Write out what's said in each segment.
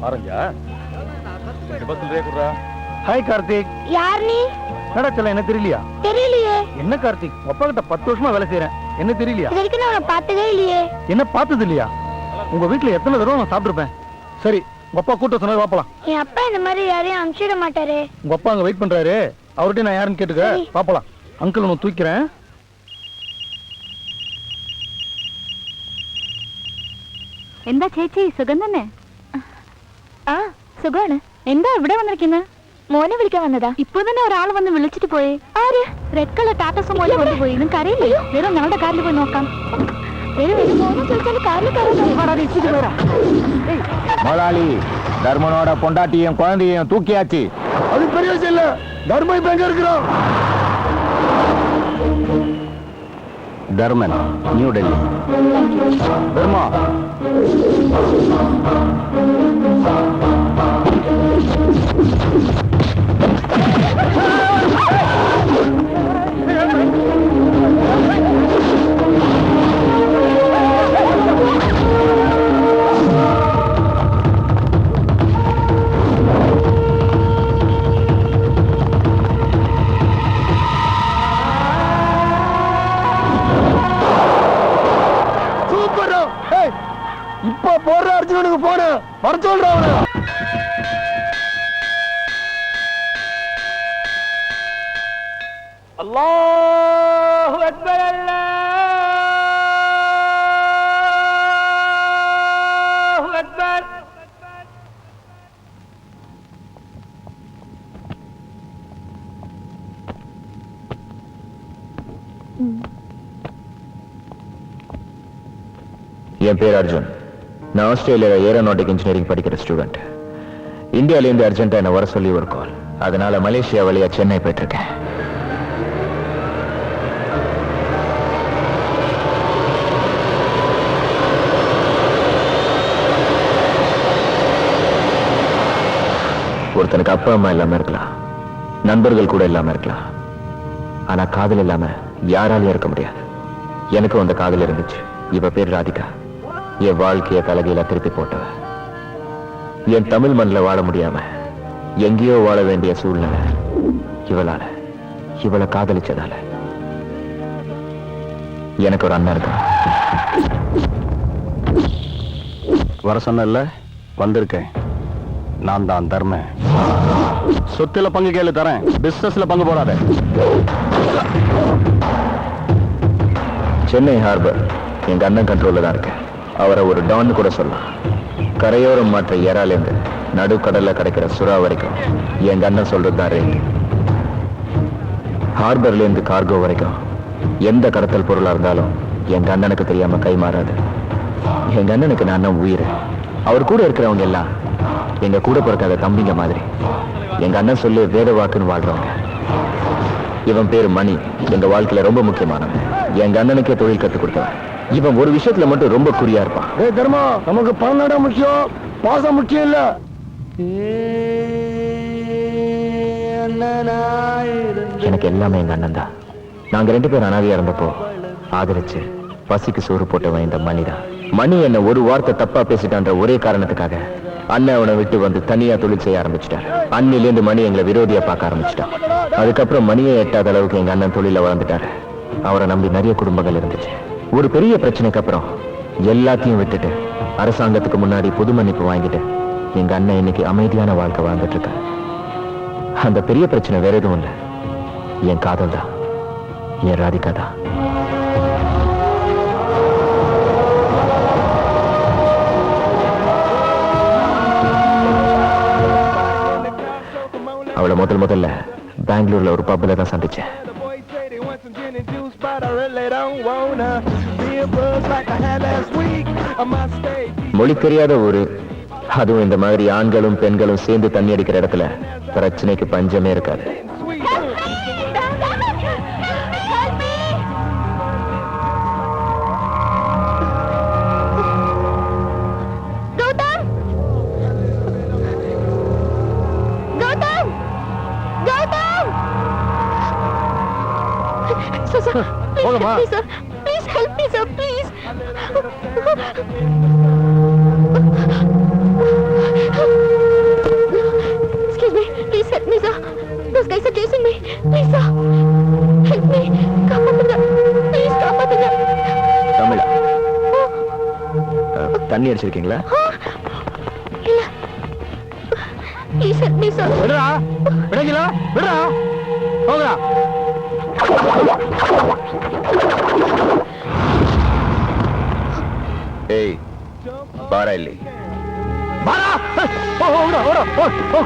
ஆரஞ்சா குடுறா. ஹாய் கார்த்திக். யார் நீ? நடச்சல என்ன தெரியலையா? தெரியலையே. என்ன கார்த்திக், அப்பா கிட்ட 10 வருஷமா வேலை செய்யறேன், என்ன தெரியலையா? இது வரைக்கும் நான் பார்த்ததே இல்லையே. என்ன பார்த்தது இல்லையா? உங்க வீட்டுல எத்தனை தடவை நான் சாப்பிட்டுருப்பேன். சரி, உங்க அப்பா கூட்ட சொன்னது பாப்பலாம். என் அப்பா இந்த மாதிரி யாரையும் அனுப்பிச்சிட மாட்டாரு. உங்க அப்பா அங்க வெயிட் பண்றாரு, அவர்கிட்ட நான் யாருன்னு கேட்டுக்க. பாப்பலாம். அங்கிள் உன்னை தூக்கிறேன். എന്താ ചേച്ചി സുഖം തന്നെ? ആ സുഖമാണ്. എന്താ ഇവിടെ വന്നിരിക്കുന്നത്? മോനെ വിളിക്കാൻ വന്നതാ. ഇപ്പൊ തന്നെ ഒരാൾ വന്ന് വിളിച്ചിട്ട് പോയി. ആര്? റെഡ് കളർ ടാറ്റ സുമോ കൊണ്ടുപോയി. നിങ്ങൾക്ക് അറിയില്ലേ? വരും, ഞങ്ങളുടെ കാറിൽ പോയി നോക്കാം. முதலாளி, தர்மனோட பொண்டாட்டியும் குழந்தையும் தூக்கியாச்சு. அது பெரிய விஷயம் இல்ல. தர்மம் இப்ப எங்க இருக்கிறோம்? தர்மன், நியூ டெல்லி. தர்மா, இப்ப போடுற அர்ஜுனனுக்கு போன வர சொல்ற அவன. அல்லாஹு அக்பர், அல்லாஹு அக்பர். என் பேர் அர்ஜுன். நான் ஆஸ்திரேலியால ஏரோநாட்டிக் இன்ஜினியரிங் படிக்கிற ஸ்டூடெண்ட். இந்தியால இருந்து அர்ஜென்ட்டா என்ன வர சொல்லி ஒரு கால். அதனால மலேசியா வழியா சென்னை போயிட்டு இருக்கேன். ஒருத்தனுக்கு அப்பா அம்மா இல்லாம இருக்கலாம், நண்பர்கள் கூட இல்லாம இருக்கலாம், ஆனா காதல் இல்லாம யாராலையும் இருக்க முடியாது. எனக்கும் அந்த காதல் இருந்துச்சு. இவ பேர் ராதிகா. என் வாழ்க்கைய தலைகீழா திருப்பி போட்டவ. என் தமிழ் மண்ணில் வாழ முடியாம எங்கேயோ வாழ வேண்டிய சூழ்நிலை இவளால, இவளை காதலிச்சதால. எனக்கு ஒரு அண்ணன் இருக்கான். வர சொன்ன வந்திருக்கேன். நான் தான் தர்ம. சொத்துல பங்கு கேளு தரேன், பிசினஸ்ல பங்கு போடாத. சென்னை ஹார்பர் எங்க அண்ணன் கண்ட்ரோல்ல தான் இருக்கேன். அவரை ஒரு டான் கூட சொல்லலாம். கரையோரம் மாற்ற ஏறாலேருந்து நடுக்கடல்ல கிடைக்கிற சுறா வரைக்கும் எங்க அண்ணன் சொல்றதுதான் ரேட். ஹார்பர்ல இருந்து கார்கோ வரைக்கும் எந்த கடத்தல் பொருளா இருந்தாலும் எங்க அண்ணனுக்கு தெரியாம கை மாறாது. எங்க அண்ணனுக்கு நான் அண்ணன் உயிர். அவர் கூட இருக்கிறவங்க எல்லாம் எங்க கூட பிறக்காத தம்பிங்க மாதிரி. எங்க அண்ணன் சொல்லி வேத வாக்குன்னு வாழ்றவங்க. இவன் பேரு மணி. எங்க வாழ்க்கையில ரொம்ப முக்கியமானவன். எங்க அண்ணனுக்கே தொழில் கற்றுக் கொடுத்தவன். இவன் ஒரு விஷயத்துல மட்டும் ரொம்ப குறியா இருப்பான். தர்மா, நமக்கு பணம் முக்கியம், பாசம் முக்கியம் இல்ல. எனக்கு எல்லாமே எங்க அண்ணன் தான். நாங்க 2 பேரும் அனாதையா இருந்தப்போ ஆதரிச்சு பசிக்கு சோறு போட்டவன் இந்த மணிதான். மணி என்ன ஒரு வார்த்தை தப்பா பேசிட்டான்ற ஒரே காரணத்துக்காக அண்ணன் அவனை விட்டு வந்து தனியா தொழில் செய்ய ஆரம்பிச்சிட்டார். அன்னிலேருந்து மணி எங்களை விரோதியா பார்க்க ஆரம்பிச்சிட்டான். அதுக்கப்புறம் மணியை எட்டாத அளவுக்கு எங்க அண்ணன் தொழில வளர்ந்துட்டாரு. அவரை நம்பி நிறைய குடும்பங்கள் இருந்துச்சு. ஒரு பெரிய பிரச்சனைக்கு அப்புறம் எல்லாத்தையும் விட்டுட்டு அரசாங்கத்துக்கு முன்னாடி பொது மன்னிப்பு வாங்கிட்டு எங்க அண்ணன் இன்னைக்கு அமைதியான வாழ்க்கை வாழ்ந்துட்டு இருக்க. அந்த பெரிய பிரச்சனை வேற எதுவும் இல்லை, என் காதல் தான், என் ராதிகா தான். அவளை முதல்ல பெங்களூர்ல ஒரு பப்ல தான் சந்திச்சேன். மொழி தெரியாத ஊரு, அதுவும் இந்த மாதிரி ஆண்களும் பெண்களும் சேர்ந்து தண்ணி அடிக்கிற இடத்துல பிரச்சனைக்கு பஞ்சமே இருக்காது. Please, sir. Please help me, sir. Please. தண்ணி அடிச்சிருக்கீங்களா? இல்ல ப்ளீஸ் ஹெல்ப் மீ சார். விடுறா விடுங்களா விடுறா போங்கடா. ஏய் பாரா இல்லை பாரா. ஓடா ஓடா ஓ.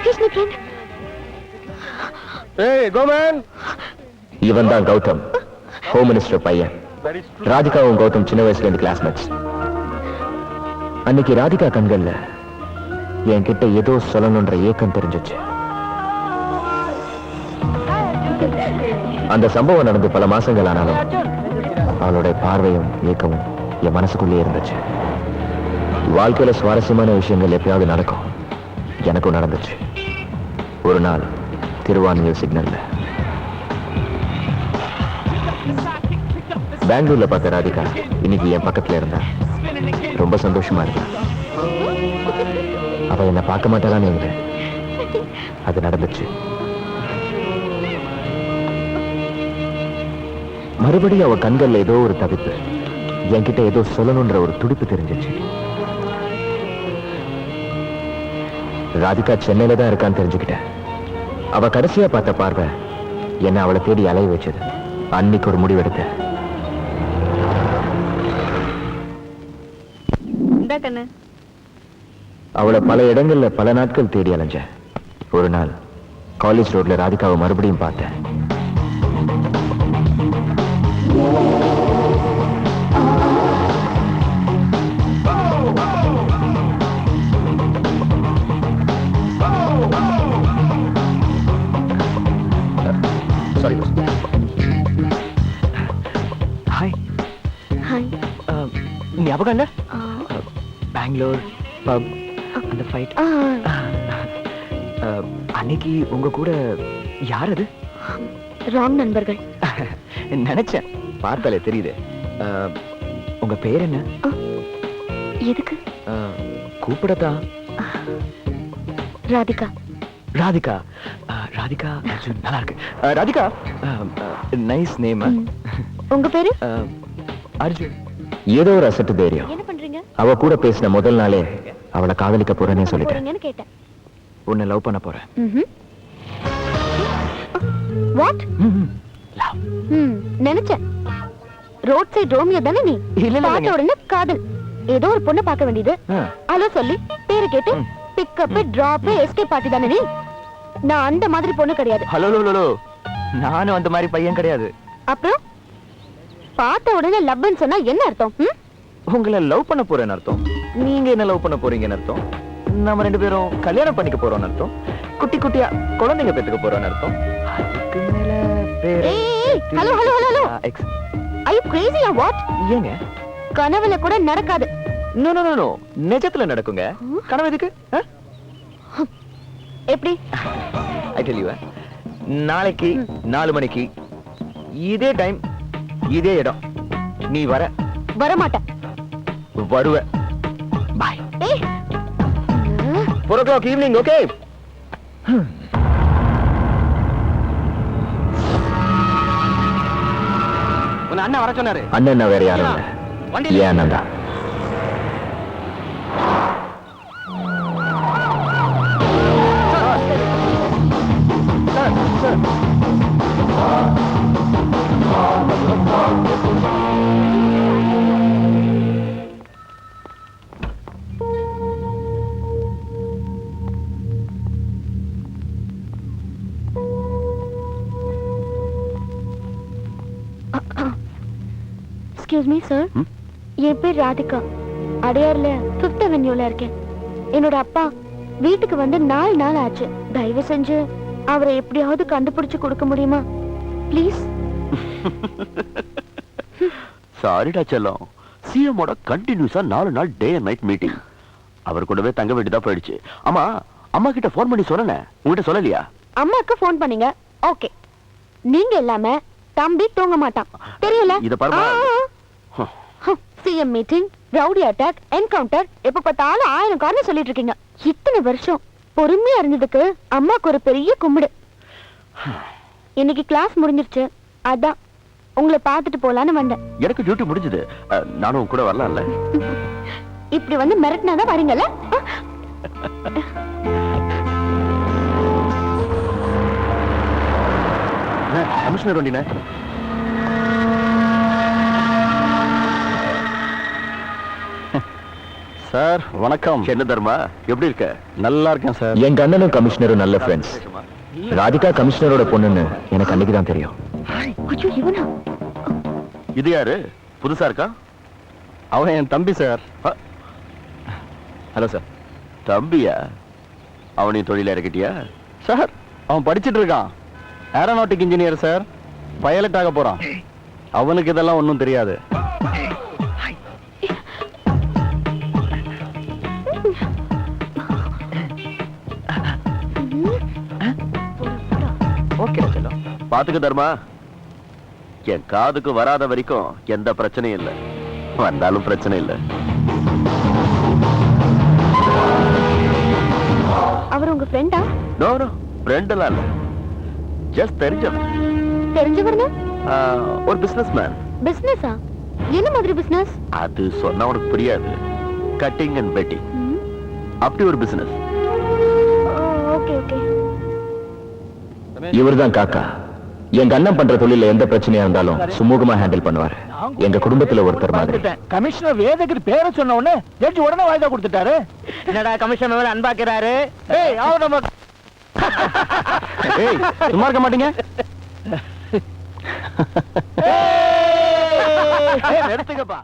He's my friend. ஏய் கோமன். இவன் தான் கௌதம், ஹோம் மினிஸ்டர் பையன். ராதிகாவும் கௌதம் சின்ன வயசுல இருந்து கிளாஸ்மேட்ஸ். அன்னைக்கு ராதிகா கண்கள்ல என்கிட்ட ஏதோ சொல்லணும்ன்ற ஏக்கம் தெரிஞ்சிச்சு. அந்த சம்பவம் நடந்து பல மாசங்கள் ஆனாலும் அவளுடைய பார்வையும் ஏக்கமும் என் மனசுக்குள்ளே இருந்துச்சு. வாழ்க்கையில சுவாரஸ்யமான விஷயங்கள் எப்பயாவது நடக்கும். எனக்கும் நடந்துச்சு. ஒரு நாள் திருவான்மியூர் சிக்னல்ல பெங்களூர்ல பார்த்த ராதிகா இன்னைக்கு என் பக்கத்துல இருந்தா. ரொம்ப சந்தோஷமா இருந்தா. அவ என்ன பார்க்க மாட்டாளான்னு நினைக்கிறேன். அது நடந்துச்சு. மறுபடியும் அவ கண்கள்ல ஏதோ ஒரு தவிப்பு, என்கிட்ட ஏதோ சொல்லணும்ன்ற ஒரு துடிப்பு தெரிஞ்சிச்சு. ராதிகா சென்னையில தான் இருக்கான்னு தெரிஞ்சுக்கிட்டேன். அவ கடைசியா பார்த்த பார்வை என்ன அவளை தேடி அலைய வச்சது. அன்னைக்கு ஒரு முடிவெடுத்த. அவளை பல இடங்கள்ல பல நாட்கள் தேடி அலைஞ்சேன். ஒரு நாள் காலேஜ் ரோட்ல ராதிகாவை மறுபடியும் பார்த்தேன். சாரி. ஹாய். ஹாய். ஞாபகம் இல்ல? பெங்களூர் பப் அந்த ஃபைட். அன்னைக்கு உங்க கூட யார் அது? ராங் நண்பர்கள். நினைச்சேன், பார்த்தாலே தெரியுது. உங்க பேர் என்ன? எதுக்கு? கூப்பிடத்தான். ராதிகா. ராதிகா. ராதிகா அர்ஜுன். நல்லா இருக்கு. Radhika nice name. உங்க பேரு? அர்ஜுன். ஏதோ ஒரு அசட்டு தைரியம். என்ன பண்றீங்க? அவ கூட பேசின முதல் நாளே அவளை காதலிக்க போறேன்னு சொல்லிட்டேன். போறீங்கன்னு கேட்டேன். உன்னை லவ் பண்ண போறேன். வாட்? லவ். நினைச்சேன். ரோட் சைடு ரோமியோ தானே நீ? பார்த்த உடனே காதல். ஏதோ ஒரு பொண்ணை பார்க்க வேண்டியது. ஹலோ சொல்லி பேரு கேட்டு பிக்கப் டிராப் எஸ்கேப் பார்ட்டி தானே நீ? நான் அந்த மாதிரி பொண்ணு கிடையாது. Hello hello. நானும் அந்த மாதிரி பையன் கிடையாது. அப்புறம் பார்த்த உடனே லவ்னு சொன்னா என்ன அர்த்தம்? உங்களை லவ் பண்ண போறேன்னு அர்த்தம். நீங்க என்ன லவ் பண்ண போறீங்கன்னு அர்த்தம். நம்ம ரெண்டு பேரும் கல்யாணம் பண்ணிக்க போறோம்னு அர்த்தம். குட்டி குட்டியா குழந்தைங்க பெத்துக்க போறோம்னு அர்த்தம். அதுக்கு மேல பேரு. Hello hello hello. Are you crazy or what? ஏங்க கனவுல கூட நடக்காது. No no no. நிஜத்துல நடக்குங்க. கனவு எதுக்கு? எப்படி? I tell you. நாளைக்கு 4 மணிக்கு இதே டைம் இதே இடம். நீ வர மாட்டேன். வருவ. பாய். 4 o'clock evening, okay? உன் அண்ணன் வர சொன்னாரு. அண்ணன் வேற யாரும் இல்ல. ஏன் அண்ணன் தான். Excuse me sir. என் பேர் ராதிகா. அடையார்ல 5th அவென்யூல இருக்கேன். என்னோட அப்பா வீட்டுக்கு வந்து 4 நாள் ஆச்சு. தயவு செஞ்சு அவரை எப்படியாவது கண்டுபிடிச்சு கொடுக்க முடியுமா ப்ளீஸ்? சாரிடா செல்லம். சிஎம்மோட கண்டினியூஸா 4 நாள் டே அண்ட் நைட் மீட்டிங். அவர் கூடவே தங்க வேண்டியதா போயிடுச்சு. ஆமா, அம்மா கிட்ட போன் பண்ணி சொன்னேன். உங்ககிட்ட சொல்லலையா? அம்மாக்கு போன் பண்ணீங்க. ஓகே. நீங்க இல்லாம தம்பி தூங்க மாட்டான். தெரியல. இத பாருமா. CM meeting, rowdy attack, encounter, எப்ப பார்த்தாலும் 1000 காரணம் சொல்லிட்டு இருக்கீங்க. இத்தனை வருஷம் பொறுமையா இருந்ததுக்கு அம்மாக்கு ஒரு பெரிய கும்பிடு. இன்னைக்கு கிளாஸ் முடிஞ்சிருச்சு. அதான் உங்களை பார்த்துட்டு போலான்னு வந்தேன். எனக்கு டியூட்டி முடிஞ்சது. நானும் உன் கூட வரலாம்ல? இப்படி வந்து மிரட்டினாதான் வரீங்கல்ல? கமிஷனர் வண்டினே. சார் வணக்கம். என்ன தர்மா, எப்படி இருக்க? நல்லா இருக்கேன் சார். எங்க அண்ணனும் கமிஷனரும் நல்ல ஃப்ரெண்ட்ஸ். ராதிகா கமிஷனரோட பொண்ணுன்னு எனக்கு அன்னைக்கு தான் தெரியும். ஐயோ, இவனா? இது யாரு? புதுசா இருக்கா? அவன் என் தம்பி சார். Hello sir. தம்பியா? அவனையும் தொழில இறக்கிட்டியா? சார் அவன் படிச்சிட்டு இருக்கான். Aeronautic engineer sir. பைலட் ஆக போறான். அவனுக்கு இதெல்லாம் ஒன்றும் தெரியாது. ஓகே செல்லம். பாத்துக்க தர்மா, என் காதுக்கு வராத வரைக்கும் எந்த பிரச்சனையும் இல்லை. வந்தாலும் பிரச்சனை இல்லை. அவர் உங்க ஃப்ரெண்டா? நோ நோ, ஃப்ரெண்ட் எல்லாம் இல்ல. ஜஸ்ட் தெரிஞ்சவன். தெரிஞ்சவர்னா? ஒரு பிசினஸ் மேன். பிசினஸா? என்ன மாதிரி பிசினஸ்? அது சொன்னா உனக்கு புரியாது. கட்டிங் அண்ட் பெட்டிங், அப்படி ஒரு பிசினஸ். Okay okay. இவர்தான் காக்கா. எங்க அண்ணன் பண்ற தொழில எந்த பிரச்சனையா இருந்தாலும் சுமூகமா ஹேண்டில் பண்ணுவாரு. எங்க குடும்பத்துல ஒருத்தர் மாதிரி. கமிஷனர் வேதகிரி பேரை சொன்ன உடனே ஜட்ஜி உடனே வாய்தா கொடுத்துட்டாரு. என்னடா கமிஷனர் அன்பாக்கிறாரு? ஏய் அவ நம்ம ஏய், சும்மா இருக்க மாட்டீங்க? நிறுத்துக்கப்பா.